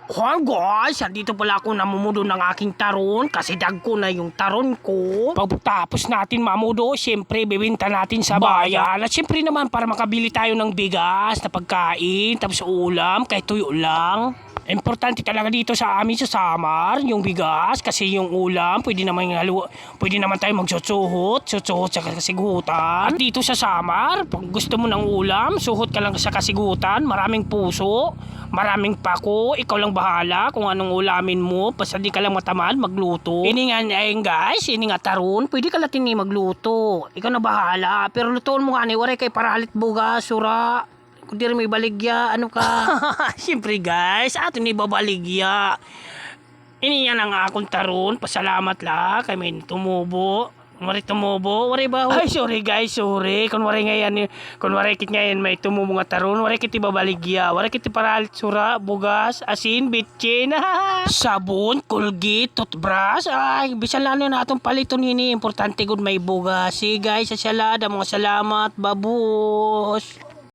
Hi guys, andito pala ako namumudo ng aking taron kasi dagko na yung taron ko. Pagkatapos natin mamudo, syempre bibenta natin sa bayan. At syempre naman para makabili tayo ng bigas na pagkain, tapos ulam, kahit tuyo lang. Importante talaga dito sa amin sa Samar, yung bigas kasi yung ulam, pwede naman tayo magsusuhot sa kasigutan. At dito sa Samar, pag gusto mo ng ulam, suhot ka lang sa kasigutan, maraming puso, maraming pako, ikaw lang bahala kung anong ulamin mo, basta di ka lang matamad magluto. Ini nga ayun guys, ini nga taron, pwede ka latin ni magluto. Ikaw na bahala, pero lutoon mo nga ni waray kay paralit bugas, sura. Kung di rin may baligya, ano ka? Siyempre guys, ato ni babaligya. Ini yan ang akong taron. Pasalamat la, kay may tumubo. Kunwari tumubo, wari ba? Ay, sorry guys, sorry. Kunwari kit ngayon may tumubo nga taron. Wari kit babaligya. Wari kit paralit sura, bugas, asin, bitchin. Sabon, Colgate, toothbrush. Ay, bisan lalo na atong paliton ini. Importante gud may bugas. See guys, sa salada, mga salamat, babos.